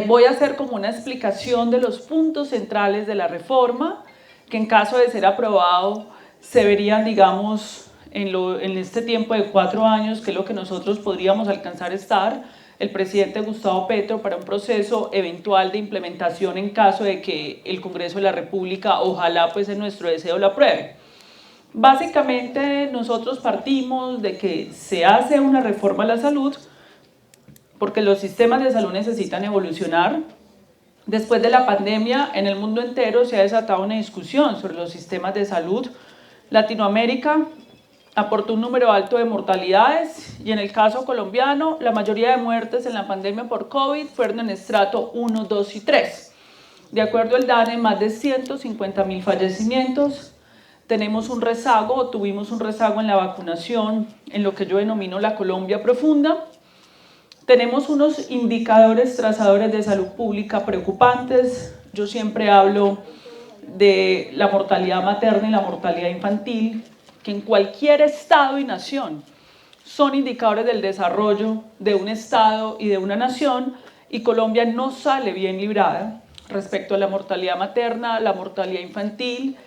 Voy a hacer como una explicación de los puntos centrales de la reforma, que en caso de ser aprobado se verían, digamos, en este tiempo de 4 años, que es lo que nosotros podríamos alcanzar a estar, el presidente Gustavo Petro, para un proceso eventual de implementación en caso de que el Congreso de la República, ojalá pues en nuestro deseo, lo apruebe. Básicamente nosotros partimos de que se hace una reforma a la salud porque los sistemas de salud necesitan evolucionar. Después de la pandemia, en el mundo entero se ha desatado una discusión sobre los sistemas de salud. Latinoamérica aportó un número alto de mortalidades y en el caso colombiano, la mayoría de muertes en la pandemia por COVID fueron en estrato 1, 2 y 3. De acuerdo al DANE, más de 150.000 fallecimientos. Tenemos un rezago, o tuvimos un rezago en la vacunación, en lo que yo denomino la Colombia profunda. Tenemos unos indicadores trazadores de salud pública preocupantes. Yo siempre hablo de la mortalidad materna y la mortalidad infantil, que en cualquier estado y nación son indicadores del desarrollo de un estado y de una nación, y Colombia no sale bien librada respecto a la mortalidad materna, la mortalidad infantil,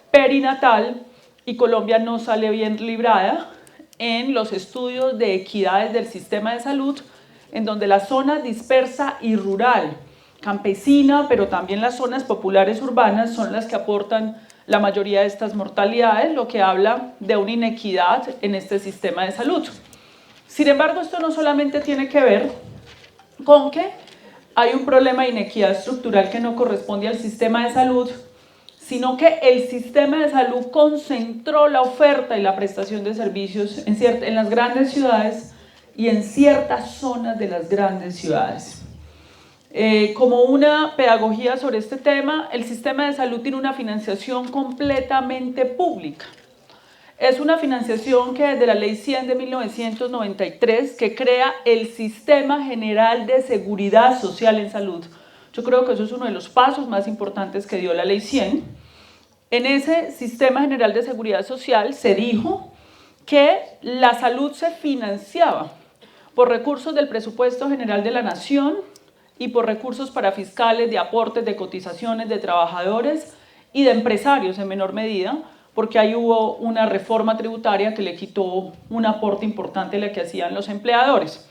perinatal, y Colombia no sale bien librada en los estudios de equidades del sistema de salud, en donde la zona dispersa y rural, campesina, pero también las zonas populares urbanas son las que aportan la mayoría de estas mortalidades, lo que habla de una inequidad en este sistema de salud. Sin embargo, esto no solamente tiene que ver con que hay un problema de inequidad estructural que no corresponde al sistema de salud, sino que el sistema de salud concentró la oferta y la prestación de servicios en las grandes ciudades y en ciertas zonas de las grandes ciudades. Como una pedagogía sobre este tema, el sistema de salud tiene una financiación completamente pública. Es una financiación que desde la Ley 100 de 1993, que crea el Sistema General de Seguridad Social en Salud. Yo creo que eso es uno de los pasos más importantes que dio la Ley 100. En ese Sistema General de Seguridad Social se dijo que la salud se financiaba por recursos del presupuesto general de la Nación y por recursos para fiscales, de aportes, de cotizaciones de trabajadores y de empresarios en menor medida, porque ahí hubo una reforma tributaria que le quitó un aporte importante a la que hacían los empleadores.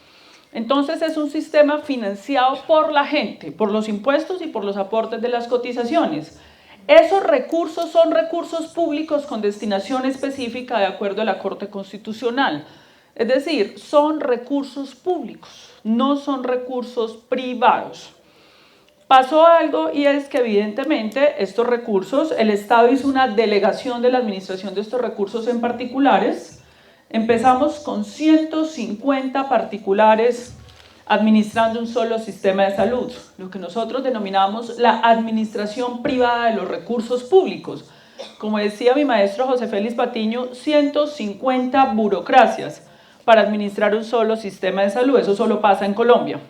Entonces es un sistema financiado por la gente, por los impuestos y por los aportes de las cotizaciones. Esos recursos son recursos públicos con destinación específica de acuerdo a la Corte Constitucional. Es decir, son recursos públicos, no son recursos privados. Pasó algo y es que evidentemente estos recursos, el Estado hizo una delegación de la administración de estos recursos en particulares. Empezamos con 150 particulares administrando un solo sistema de salud, lo que nosotros denominamos la administración privada de los recursos públicos. Como decía mi maestro José Félix Patiño, 150 burocracias para administrar un solo sistema de salud. Eso solo pasa en Colombia.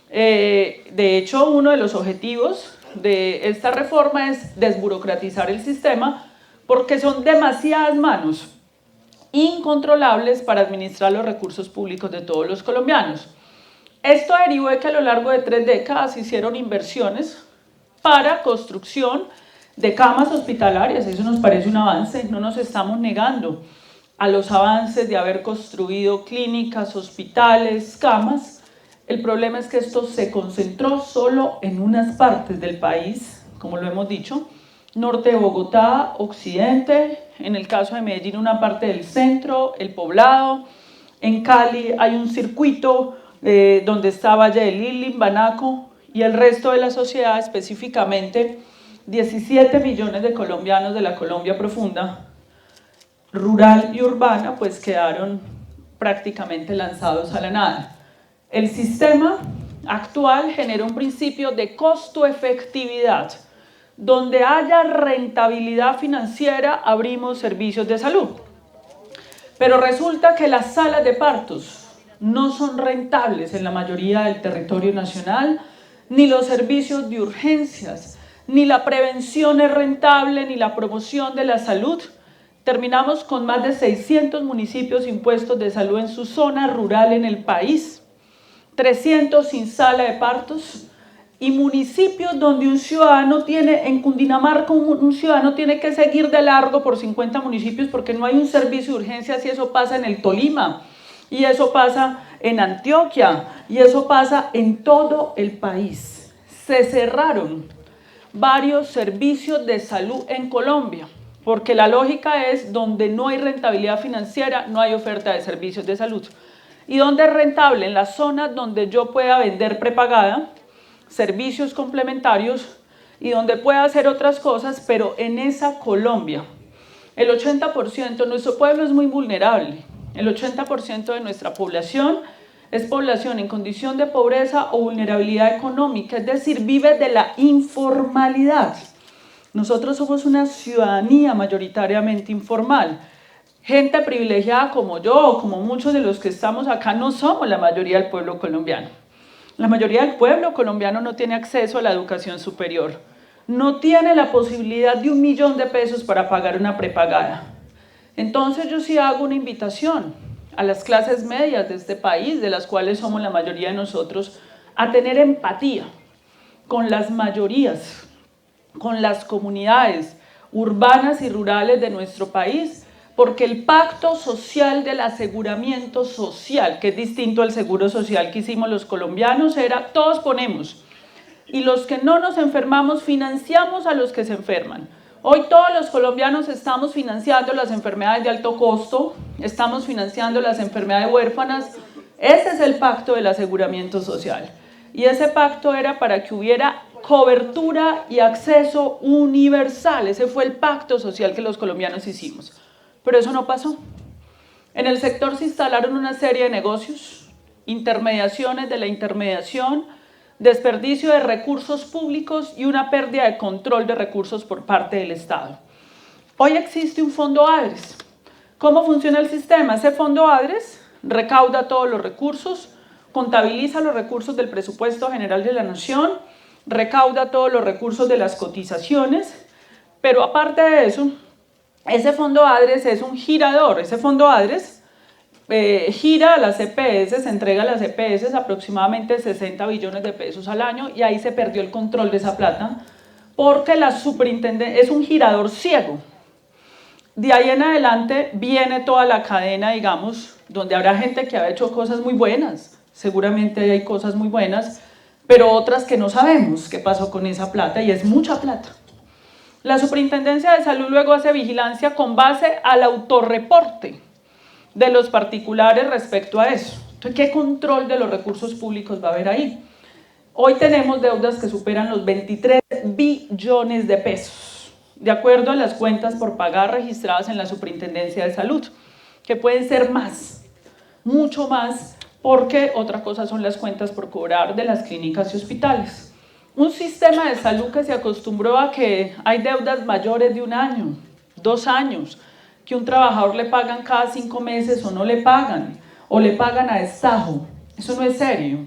De hecho, uno de los objetivos de esta reforma es desburocratizar el sistema, porque son demasiadas manos incontrolables para administrar los recursos públicos de todos los colombianos. Esto derivó de que a lo largo de 3 décadas hicieron inversiones para construcción de camas hospitalarias. Eso nos parece un avance, no nos estamos negando a los avances de haber construido clínicas, hospitales, camas. El problema es que esto se concentró solo en unas partes del país, como lo hemos dicho, norte de Bogotá, occidente, en el caso de Medellín una parte del centro, el Poblado. En Cali hay un circuito donde está Valle del Lili, Banaco, y el resto de la sociedad, específicamente 17 millones de colombianos de la Colombia profunda, rural y urbana, pues quedaron prácticamente lanzados a la nada. El sistema actual genera un principio de costo-efectividad. Donde haya rentabilidad financiera, abrimos servicios de salud. Pero resulta que las salas de partos no son rentables en la mayoría del territorio nacional, ni los servicios de urgencias, ni la prevención es rentable, ni la promoción de la salud. Terminamos con más de 600 municipios impuestos de salud en su zona rural en el país, 300 sin sala de partos. y municipios donde un ciudadano tiene, en Cundinamarca un ciudadano tiene que seguir de largo por 50 municipios porque no hay un servicio de urgencias, y eso pasa en el Tolima, y eso pasa en Antioquia, y eso pasa en todo el país. Se cerraron varios servicios de salud en Colombia, porque la lógica es donde no hay rentabilidad financiera, no hay oferta de servicios de salud. ¿Y dónde es rentable? En las zonas donde yo pueda vender prepagada, servicios complementarios y donde pueda hacer otras cosas, pero en esa Colombia, el 80%, nuestro pueblo es muy vulnerable, el 80% de nuestra población es población en condición de pobreza o vulnerabilidad económica, es decir, vive de la informalidad. Nosotros somos una ciudadanía mayoritariamente informal. Gente privilegiada como yo, como muchos de los que estamos acá, no somos la mayoría del pueblo colombiano. La mayoría del pueblo colombiano no tiene acceso a la educación superior, no tiene la posibilidad de 1 millón de pesos para pagar una prepagada. Entonces yo sí hago una invitación a las clases medias de este país, de las cuales somos la mayoría de nosotros, a tener empatía con las mayorías, con las comunidades urbanas y rurales de nuestro país, porque el pacto social del aseguramiento social, que es distinto al seguro social que hicimos los colombianos, era todos ponemos, y los que no nos enfermamos financiamos a los que se enferman. Hoy todos los colombianos estamos financiando las enfermedades de alto costo, estamos financiando las enfermedades huérfanas. Ese es el pacto del aseguramiento social, y ese pacto era para que hubiera cobertura y acceso universal. Ese fue el pacto social que los colombianos hicimos. Pero eso no pasó. En el sector se instalaron una serie de negocios, intermediaciones de la intermediación, desperdicio de recursos públicos y una pérdida de control de recursos por parte del Estado. Hoy existe un fondo ADRES. ¿Cómo funciona el sistema? Ese fondo ADRES recauda todos los recursos, contabiliza los recursos del presupuesto general de la nación, recauda todos los recursos de las cotizaciones, pero aparte de eso, ese fondo ADRES es un girador. Ese fondo ADRES gira a las EPS, se entrega a las EPS aproximadamente 60 billones de pesos al año, y ahí se perdió el control de esa plata, porque la superintendencia es un girador ciego. De ahí en adelante viene toda la cadena, digamos, donde habrá gente que ha hecho cosas muy buenas, seguramente hay cosas muy buenas, pero otras que no sabemos qué pasó con esa plata, y es mucha plata. La Superintendencia de Salud luego hace vigilancia con base al autorreporte de los particulares respecto a eso. Entonces, ¿qué control de los recursos públicos va a haber ahí? Hoy tenemos deudas que superan los 23 billones de pesos, de acuerdo a las cuentas por pagar registradas en la Superintendencia de Salud, que pueden ser más, mucho más, porque otra cosa son las cuentas por cobrar de las clínicas y hospitales. Un sistema de salud que se acostumbró a que hay deudas mayores de 1 año, 2 años, que un trabajador le pagan cada 5 meses o no le pagan, o le pagan a destajo. Eso no es serio.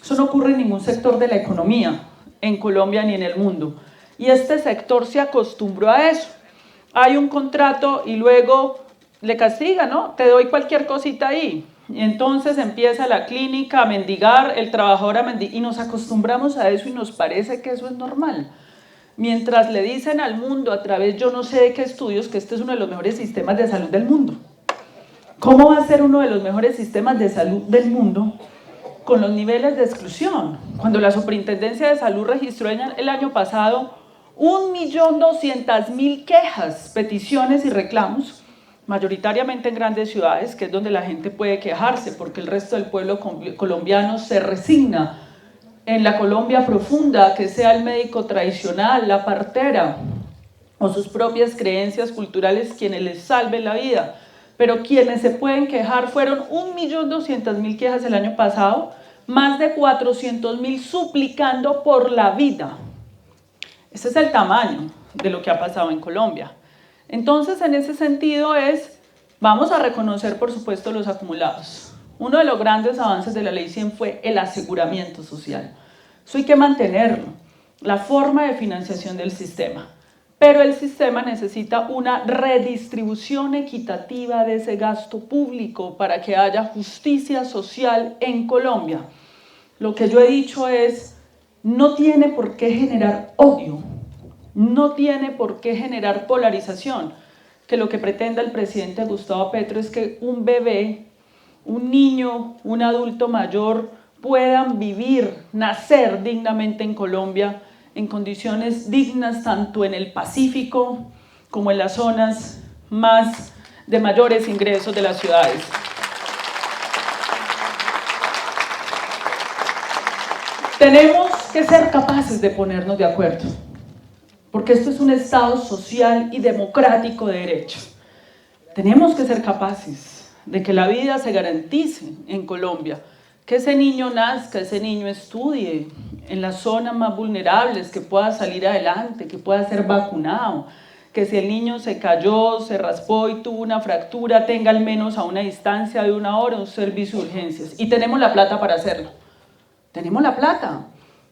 Eso no ocurre en ningún sector de la economía, en Colombia ni en el mundo. Y este sector se acostumbró a eso. Hay un contrato y luego le castiga, ¿no? Te doy cualquier cosita ahí. Y entonces empieza la clínica a mendigar, el trabajador a mendigar, y nos acostumbramos a eso y nos parece que eso es normal. Mientras le dicen al mundo a través yo no sé de qué estudios que este es uno de los mejores sistemas de salud del mundo. ¿Cómo va a ser uno de los mejores sistemas de salud del mundo con los niveles de exclusión? Cuando la Superintendencia de Salud registró el año pasado 1.200.000 quejas, peticiones y reclamos, mayoritariamente en grandes ciudades, que es donde la gente puede quejarse, porque el resto del pueblo colombiano se resigna en la Colombia profunda, que sea el médico tradicional, la partera, o sus propias creencias culturales quienes les salven la vida. Pero quienes se pueden quejar fueron 1.200.000 quejas el año pasado, más de 400.000 suplicando por la vida. Ese es el tamaño de lo que ha pasado en Colombia. Entonces, en ese sentido vamos a reconocer, por supuesto, los acumulados. Uno de los grandes avances de la Ley 100 fue el aseguramiento social. Eso hay que mantenerlo, la forma de financiación del sistema. Pero el sistema necesita una redistribución equitativa de ese gasto público para que haya justicia social en Colombia. Lo que yo he dicho es, no tiene por qué generar odio, no tiene por qué generar polarización, que lo que pretenda el presidente Gustavo Petro es que un bebé, un niño, un adulto mayor puedan vivir, nacer dignamente en Colombia, en condiciones dignas tanto en el Pacífico como en las zonas más de mayores ingresos de las ciudades. Tenemos que ser capaces de ponernos de acuerdo, porque esto es un Estado social y democrático de derecho. Tenemos que ser capaces de que la vida se garantice en Colombia, que ese niño nazca, ese niño estudie en las zonas más vulnerables, que pueda salir adelante, que pueda ser vacunado, que si el niño se cayó, se raspó y tuvo una fractura, tenga al menos a una distancia de 1 hora un servicio de urgencias. Y tenemos la plata para hacerlo. Tenemos la plata.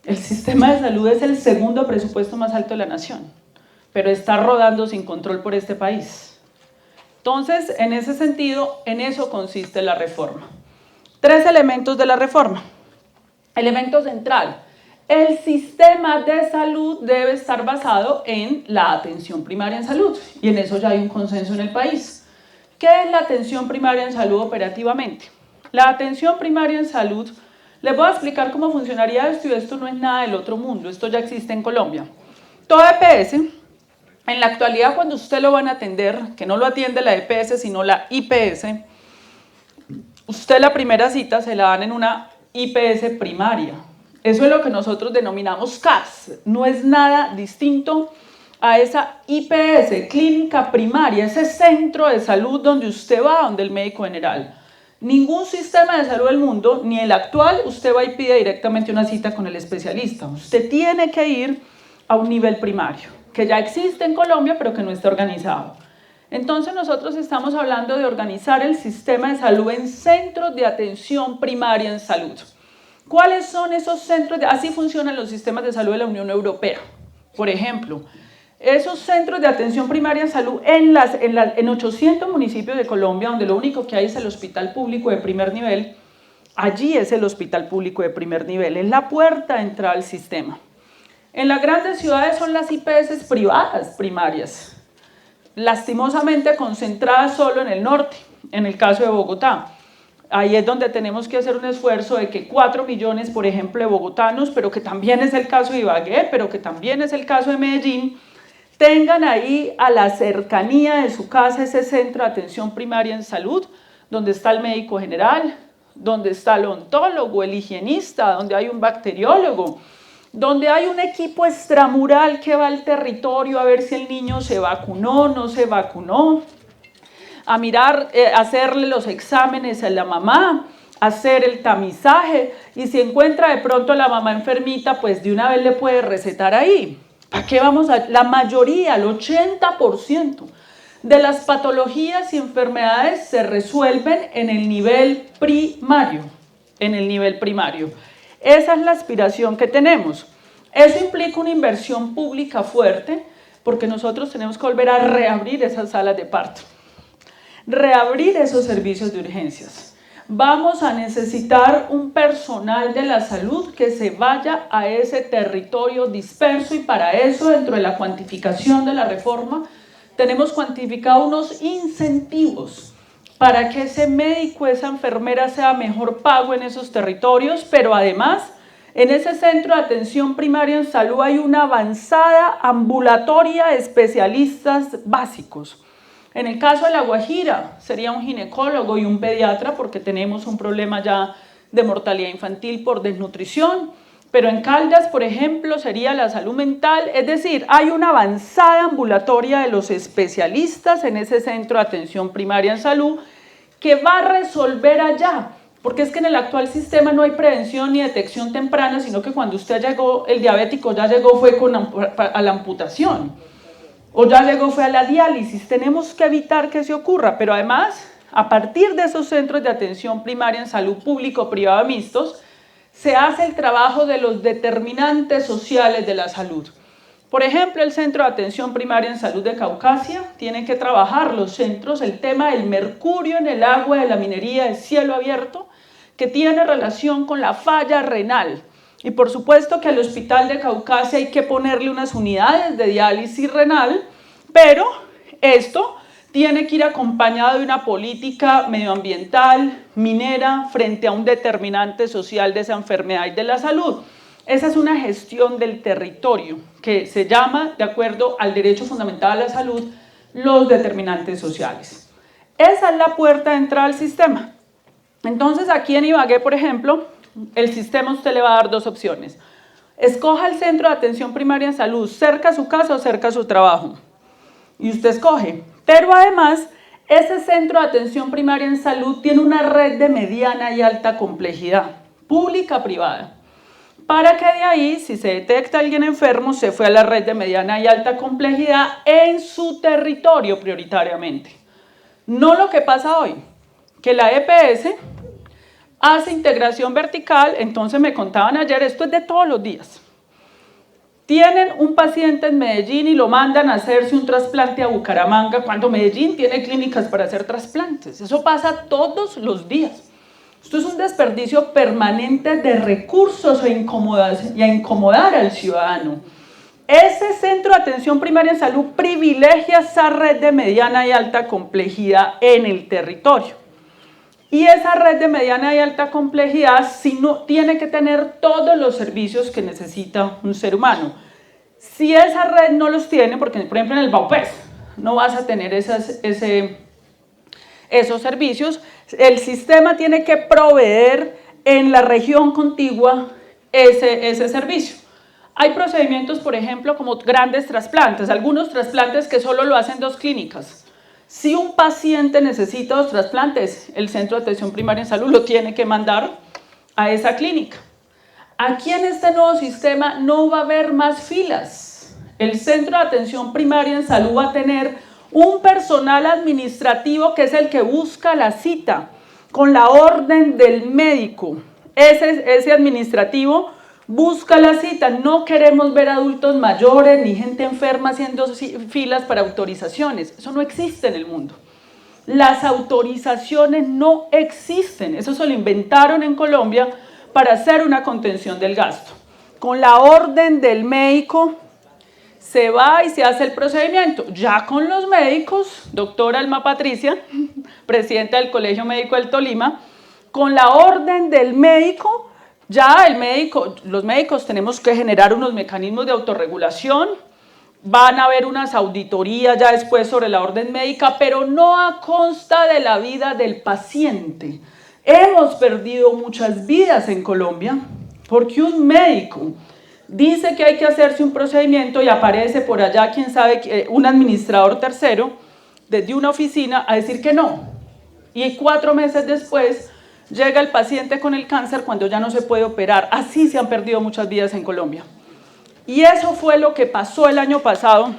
El sistema de salud es el segundo presupuesto más alto de la nación, pero está rodando sin control por este país. Entonces, en ese sentido, en eso consiste la reforma. 3 elementos de la reforma. Elemento central: el sistema de salud debe estar basado en la atención primaria en salud, y en eso ya hay un consenso en el país. ¿Qué es la atención primaria en salud operativamente? La atención primaria en salud, les voy a explicar cómo funcionaría esto, y esto no es nada del otro mundo, esto ya existe en Colombia. Todo EPS, en la actualidad cuando usted lo van a atender, que no lo atiende la EPS sino la IPS, usted la primera cita se la dan en una IPS primaria. Eso es lo que nosotros denominamos CAPS, no es nada distinto a esa IPS, clínica primaria, ese centro de salud donde usted va, donde el médico general. Ningún sistema de salud del mundo, ni el actual, usted va y pide directamente una cita con el especialista. Usted tiene que ir a un nivel primario, que ya existe en Colombia, pero que no está organizado. Entonces nosotros estamos hablando de organizar el sistema de salud en centros de atención primaria en salud. ¿Cuáles son esos centros? Así funcionan los sistemas de salud de la Unión Europea. Por ejemplo, esos centros de atención primaria en salud en 800 municipios de Colombia, donde lo único que hay es el hospital público de primer nivel, allí es el hospital público de primer nivel, es la puerta de entrada al sistema. En las grandes ciudades son las IPS privadas primarias, lastimosamente concentradas solo en el norte, en el caso de Bogotá. Ahí es donde tenemos que hacer un esfuerzo de que 4 millones, por ejemplo, de bogotanos, pero que también es el caso de Ibagué, pero que también es el caso de Medellín, tengan ahí a la cercanía de su casa ese centro de atención primaria en salud, donde está el médico general, donde está el odontólogo, el higienista, donde hay un bacteriólogo, donde hay un equipo extramural que va al territorio a ver si el niño se vacunó, no se vacunó, a mirar, hacerle los exámenes a la mamá, hacer el tamizaje, y si encuentra de pronto a la mamá enfermita, pues de una vez le puede recetar ahí. ¿Para qué vamos a...? La mayoría, el 80% de las patologías y enfermedades se resuelven en el nivel primario, Esa es la aspiración que tenemos. Eso implica una inversión pública fuerte, porque nosotros tenemos que volver a reabrir esas salas de parto, reabrir esos servicios de urgencias. Vamos a necesitar un personal de la salud que se vaya a ese territorio disperso, y para eso, dentro de la cuantificación de la reforma, tenemos cuantificado unos incentivos para que ese médico, esa enfermera sea mejor pago en esos territorios, pero además, en ese centro de atención primaria en salud hay una avanzada ambulatoria de especialistas básicos. En el caso de La Guajira, sería un ginecólogo y un pediatra, porque tenemos un problema ya de mortalidad infantil por desnutrición, pero en Caldas, por ejemplo, sería la salud mental, es decir, hay una avanzada ambulatoria de los especialistas en ese centro de atención primaria en salud que va a resolver allá, porque es que en el actual sistema no hay prevención ni detección temprana, sino que cuando usted llegó, el diabético ya llegó fue a la amputación, o ya llegó fue a la diálisis. Tenemos que evitar que se ocurra, pero además, a partir de esos centros de atención primaria en salud público-privado mixtos, se hace el trabajo de los determinantes sociales de la salud. Por ejemplo, el Centro de Atención Primaria en Salud de Caucasia tiene que trabajar los centros el tema del mercurio en el agua de la minería de cielo abierto, que tiene relación con la falla renal. Y por supuesto que al Hospital de Caucasia hay que ponerle unas unidades de diálisis renal, pero esto tiene que ir acompañado de una política medioambiental, minera, frente a un determinante social de esa enfermedad y de la salud. Esa es una gestión del territorio que se llama, de acuerdo al derecho fundamental a la salud, los determinantes sociales. Esa es la puerta de entrada al sistema. Entonces, aquí en Ibagué, por ejemplo, el sistema usted le va a dar dos opciones. Escoja el centro de atención primaria en salud cerca a su casa o cerca a su trabajo. Y usted escoge. Pero además, ese centro de atención primaria en salud tiene una red de mediana y alta complejidad, pública-privada. Para que de ahí, si se detecta a alguien enfermo, se fue a la red de mediana y alta complejidad en su territorio prioritariamente. No lo que pasa hoy, que la EPS hace integración vertical, entonces me contaban ayer, esto es de todos los días. Tienen un paciente en Medellín y lo mandan a hacerse un trasplante a Bucaramanga, cuando Medellín tiene clínicas para hacer trasplantes. Eso pasa todos los días. Esto es un desperdicio permanente de recursos y a incomodar al ciudadano. Ese centro de atención primaria en salud privilegia esa red de mediana y alta complejidad en el territorio. Y esa red de mediana y alta complejidad tiene que tener todos los servicios que necesita un ser humano. Si esa red no los tiene, porque por ejemplo en el Baupés no vas a tener esos servicios, el sistema tiene que proveer en la región contigua ese servicio. Hay procedimientos, por ejemplo, como grandes trasplantes, algunos trasplantes que solo lo hacen 2 clínicas. Si un paciente necesita 2 trasplantes, el centro de atención primaria en salud lo tiene que mandar a esa clínica. Aquí en este nuevo sistema no va a haber más filas. El centro de atención primaria en salud va a tener un personal administrativo que es el que busca la cita con la orden del médico. Ese administrativo busca la cita. No queremos ver adultos mayores ni gente enferma haciendo filas para autorizaciones. Eso no existe en el mundo. Las autorizaciones no existen. Eso se lo inventaron en Colombia para hacer una contención del gasto. Con la orden del médico se va y se hace el procedimiento. Ya con los médicos, doctora Alma Patricia, presidenta del Colegio Médico del Tolima, con la orden del médico, ya los médicos tenemos que generar unos mecanismos de autorregulación, van a haber unas auditorías ya después sobre la orden médica, pero no a costa de la vida del paciente. Hemos perdido muchas vidas en Colombia porque un médico dice que hay que hacerse un procedimiento y aparece por allá, quién sabe, un administrador tercero desde una oficina a decir que no. Y 4 meses después llega el paciente con el cáncer cuando ya no se puede operar. Así se han perdido muchas vidas en Colombia. Y eso fue lo que pasó el año pasado.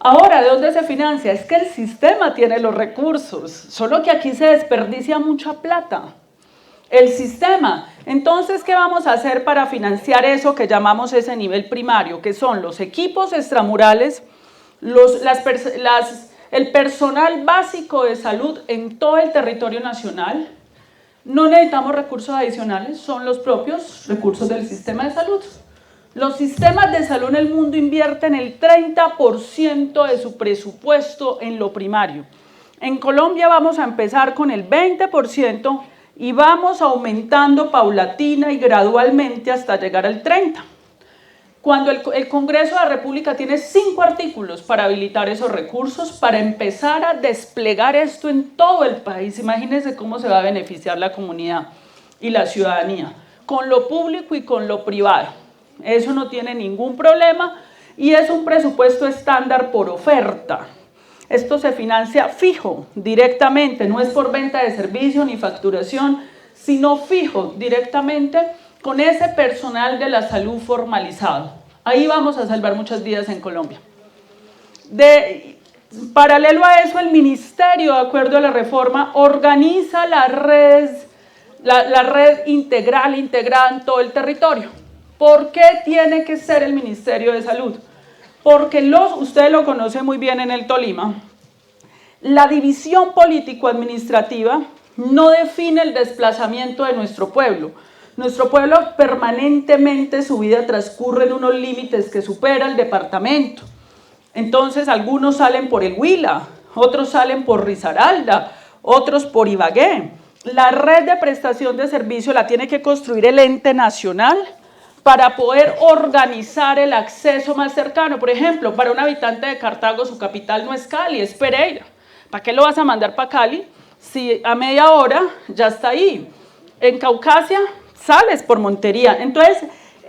Ahora, ¿de dónde se financia? Es que el sistema tiene los recursos, solo que aquí se desperdicia mucha plata. El sistema. Entonces, ¿qué vamos a hacer para financiar eso que llamamos ese nivel primario? Que son los equipos extramurales, el personal básico de salud en todo el territorio nacional. No necesitamos recursos adicionales, son los propios recursos del sistema de salud. Los sistemas de salud en el mundo invierten el 30% de su presupuesto en lo primario. En Colombia vamos a empezar con el 20% y vamos aumentando paulatina y gradualmente hasta llegar al 30%. Cuando el Congreso de la República tiene 5 artículos para habilitar esos recursos, para empezar a desplegar esto en todo el país, imagínense cómo se va a beneficiar la comunidad y la ciudadanía, con lo público y con lo privado. Eso no tiene ningún problema y es un presupuesto estándar por oferta. Esto se financia fijo, directamente, no es por venta de servicio ni facturación, sino fijo, directamente con ese personal de la salud formalizado. Ahí vamos a salvar muchas vidas en Colombia. Paralelo a eso, el ministerio, de acuerdo a la reforma, organiza la red integral, integrada en todo el territorio. ¿Por qué tiene que ser el Ministerio de Salud? Porque usted lo conoce muy bien en el Tolima, la división político-administrativa no define el desplazamiento de nuestro pueblo. Nuestro pueblo permanentemente su vida transcurre en unos límites que supera el departamento. Entonces algunos salen por el Huila, otros salen por Risaralda, otros por Ibagué. La red de prestación de servicio la tiene que construir el ente nacional para poder organizar el acceso más cercano. Por ejemplo, para un habitante de Cartago su capital no es Cali, es Pereira. ¿Para qué lo vas a mandar para Cali si a media hora ya está ahí? En Caucasia sales por Montería. Entonces,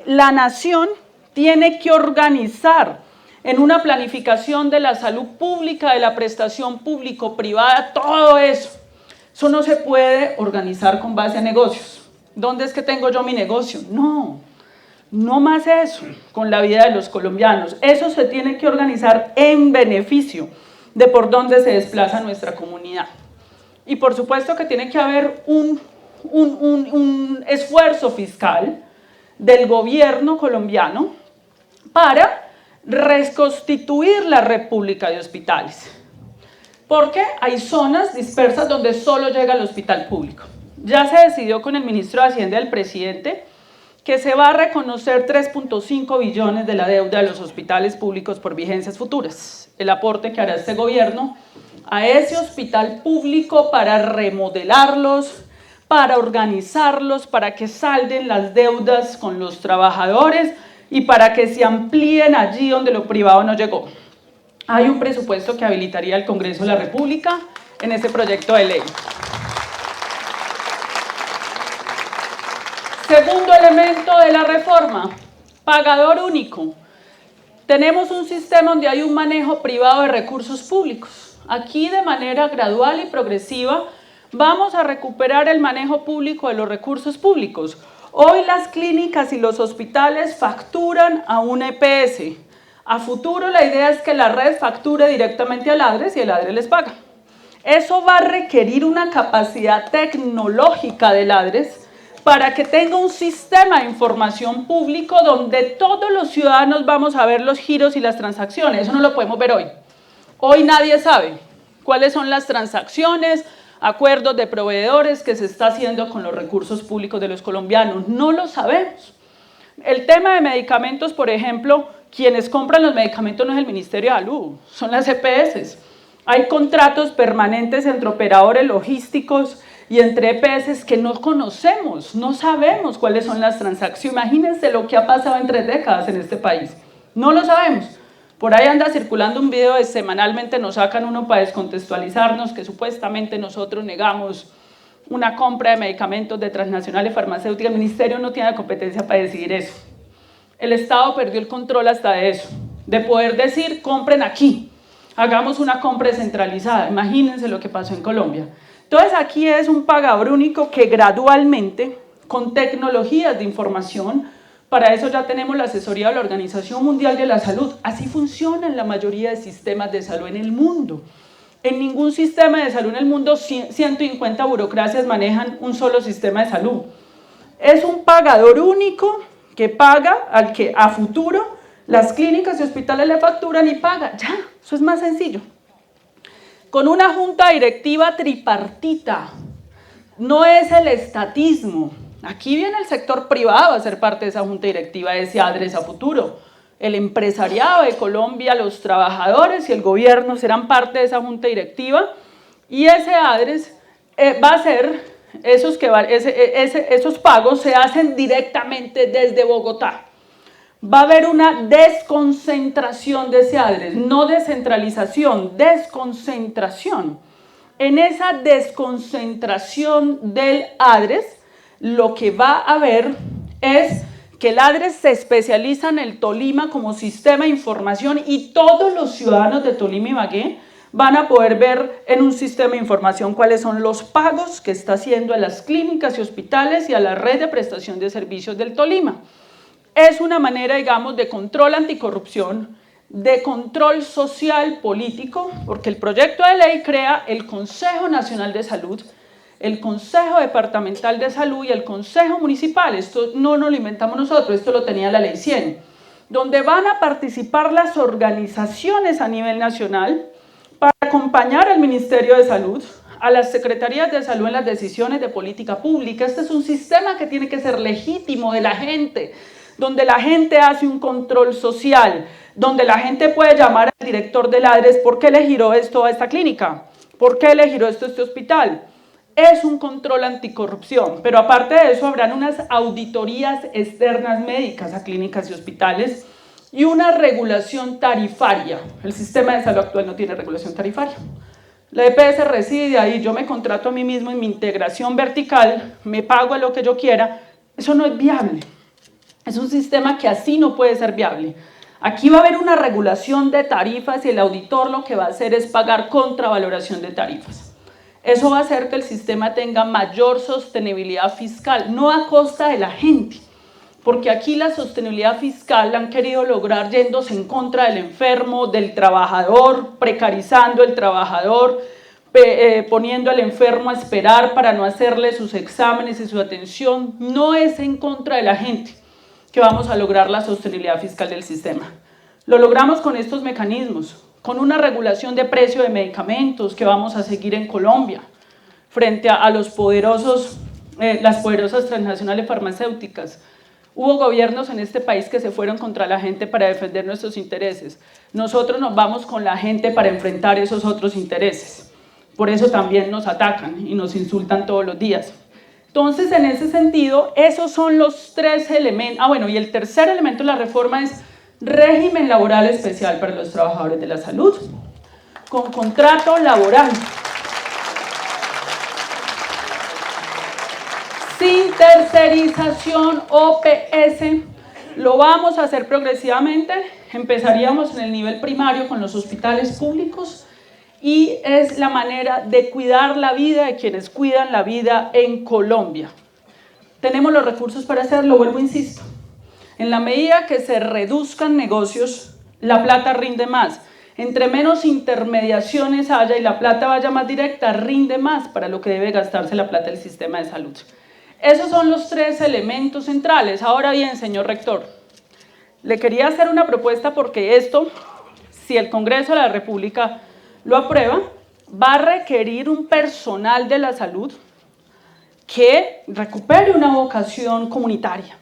la nación tiene que organizar en una planificación de la salud pública, de la prestación público-privada, todo eso. Eso no se puede organizar con base a negocios. ¿Dónde es que tengo yo mi negocio? No, no más eso con la vida de los colombianos. Eso se tiene que organizar en beneficio de por dónde se desplaza nuestra comunidad. Y por supuesto que tiene que haber un esfuerzo fiscal del gobierno colombiano para reconstituir la red pública de hospitales. Porque hay zonas dispersas donde solo llega el hospital público. Ya se decidió con el ministro de Hacienda y el presidente que se va a reconocer 3.5 billones de la deuda de los hospitales públicos por vigencias futuras. El aporte que hará este gobierno a ese hospital público para remodelarlos, para organizarlos, para que salden las deudas con los trabajadores y para que se amplíen allí donde lo privado no llegó. Hay un presupuesto que habilitaría el Congreso de la República en ese proyecto de ley. Segundo elemento de la reforma, pagador único. Tenemos un sistema donde hay un manejo privado de recursos públicos. Aquí de manera gradual y progresiva vamos a recuperar el manejo público de los recursos públicos. Hoy las clínicas y los hospitales facturan a una EPS. A futuro la idea es que la red facture directamente al ADRES y el ADRES les paga. Eso va a requerir una capacidad tecnológica del ADRES para que tenga un sistema de información público donde todos los ciudadanos vamos a ver los giros y las transacciones. Eso no lo podemos ver hoy. Hoy nadie sabe cuáles son las transacciones, acuerdos de proveedores que se está haciendo con los recursos públicos de los colombianos. No lo sabemos. El tema de medicamentos, por ejemplo, quienes compran los medicamentos no es el Ministerio de Salud, son las EPS. Hay contratos permanentes entre operadores logísticos y entre EPS que no conocemos, no sabemos cuáles son las transacciones. Imagínense lo que ha pasado en 3 décadas en este país. No lo sabemos. Por ahí anda circulando un video de semanalmente nos sacan uno para descontextualizarnos que supuestamente nosotros negamos una compra de medicamentos de transnacionales farmacéuticas. El Ministerio no tiene la competencia para decidir eso. El Estado perdió el control hasta de eso, de poder decir compren aquí, hagamos una compra descentralizada. Imagínense lo que pasó en Colombia. Entonces aquí es un pagador único que gradualmente, con tecnologías de información, para eso ya tenemos la asesoría de la Organización Mundial de la Salud. Así funcionan la mayoría de sistemas de salud en el mundo. En ningún sistema de salud en el mundo 150 burocracias manejan un solo sistema de salud. Es un pagador único que paga al que a futuro las clínicas y hospitales le facturan y paga. Ya, eso es más sencillo. Con una junta directiva tripartita, no es el estatismo. Aquí viene el sector privado a ser parte de esa junta directiva de ese ADRES a futuro. El empresariado de Colombia, los trabajadores y el gobierno serán parte de esa junta directiva y ese ADRES va a ser, esos pagos se hacen directamente desde Bogotá. Va a haber una desconcentración de ese ADRES, no descentralización, desconcentración. En esa desconcentración del ADRES, lo que va a haber es que el ADRES se especializa en el Tolima como sistema de información y todos los ciudadanos de Tolima y Ibagué van a poder ver en un sistema de información cuáles son los pagos que está haciendo a las clínicas y hospitales y a la red de prestación de servicios del Tolima. Es una manera, digamos, de control anticorrupción, de control social político, porque el proyecto de ley crea el Consejo Nacional de Salud, el Consejo Departamental de Salud y el Consejo Municipal. Esto no nos lo inventamos nosotros, esto lo tenía la Ley 100, donde van a participar las organizaciones a nivel nacional para acompañar al Ministerio de Salud a las secretarías de salud en las decisiones de política pública. Este es un sistema que tiene que ser legítimo de la gente, donde la gente hace un control social, donde la gente puede llamar al director del ADRES: ¿por qué le giró esto a esta clínica? ¿Por qué le giró esto a este hospital? Es un control anticorrupción, pero aparte de eso habrán unas auditorías externas médicas a clínicas y hospitales y una regulación tarifaria. El sistema de salud actual no tiene regulación tarifaria. La EPS reside ahí, yo me contrato a mí mismo en mi integración vertical, me pago a lo que yo quiera. Eso no es viable. Es un sistema que así no puede ser viable. Aquí va a haber una regulación de tarifas y el auditor lo que va a hacer es pagar contravaloración de tarifas. Eso va a hacer que el sistema tenga mayor sostenibilidad fiscal, no a costa de la gente, porque aquí la sostenibilidad fiscal la han querido lograr yéndose en contra del enfermo, del trabajador, precarizando al trabajador, poniendo al enfermo a esperar para no hacerle sus exámenes y su atención. No es en contra de la gente que vamos a lograr la sostenibilidad fiscal del sistema. Lo logramos con estos mecanismos, con una regulación de precio de medicamentos que vamos a seguir en Colombia, frente a las poderosas transnacionales farmacéuticas. Hubo gobiernos en este país que se fueron contra la gente para defender nuestros intereses. Nosotros nos vamos con la gente para enfrentar esos otros intereses. Por eso también nos atacan y nos insultan todos los días. Entonces, en ese sentido, esos son los tres elementos. Bueno, y el tercer elemento de la reforma es régimen laboral especial para los trabajadores de la salud, con contrato laboral, sin tercerización OPS. Lo vamos a hacer progresivamente. Empezaríamos en el nivel primario con los hospitales públicos y es la manera de cuidar la vida de quienes cuidan la vida en Colombia. Tenemos los recursos para hacerlo, vuelvo, insisto. En la medida que se reduzcan negocios, la plata rinde más. Entre menos intermediaciones haya y la plata vaya más directa, rinde más para lo que debe gastarse la plata del sistema de salud. Esos son los tres elementos centrales. Ahora bien, señor rector, le quería hacer una propuesta porque esto, si el Congreso de la República lo aprueba, va a requerir un personal de la salud que recupere una vocación comunitaria,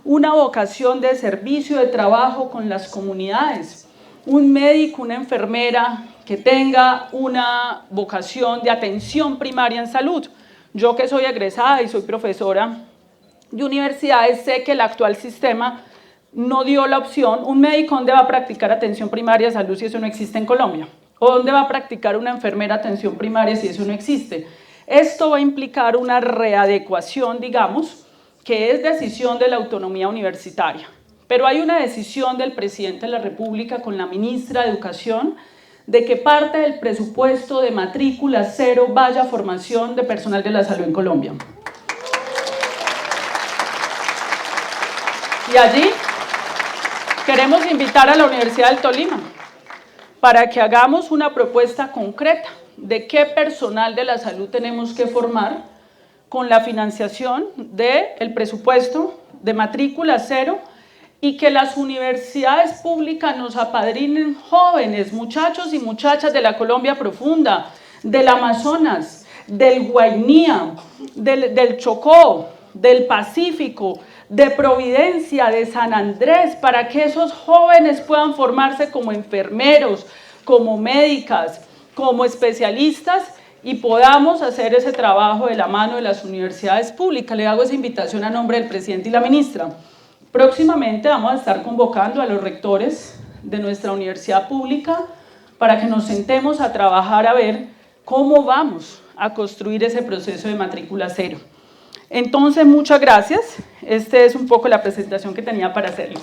una vocación de servicio, de trabajo con las comunidades, un médico, una enfermera que tenga una vocación de atención primaria en salud. Yo que soy egresada y soy profesora de universidades, sé que el actual sistema no dio la opción. Un médico, ¿dónde va a practicar atención primaria de salud si eso no existe en Colombia? ¿O dónde va a practicar una enfermera atención primaria si eso no existe? Esto va a implicar una readecuación, digamos, que es decisión de la autonomía universitaria. Pero hay una decisión del presidente de la República con la ministra de Educación de que parte del presupuesto de matrícula cero vaya a formación de personal de la salud en Colombia. Y allí queremos invitar a la Universidad del Tolima para que hagamos una propuesta concreta de qué personal de la salud tenemos que formar con la financiación del presupuesto de matrícula cero y que las universidades públicas nos apadrinen jóvenes, muchachos y muchachas de la Colombia profunda, del Amazonas, del Guainía, del Chocó, del Pacífico, de Providencia, de San Andrés, para que esos jóvenes puedan formarse como enfermeros, como médicas, como especialistas y podamos hacer ese trabajo de la mano de las universidades públicas. Le hago esa invitación a nombre del presidente y la ministra. Próximamente vamos a estar convocando a los rectores de nuestra universidad pública para que nos sentemos a trabajar a ver cómo vamos a construir ese proceso de matrícula cero. Entonces, muchas gracias. Esta es un poco la presentación que tenía para hacerles.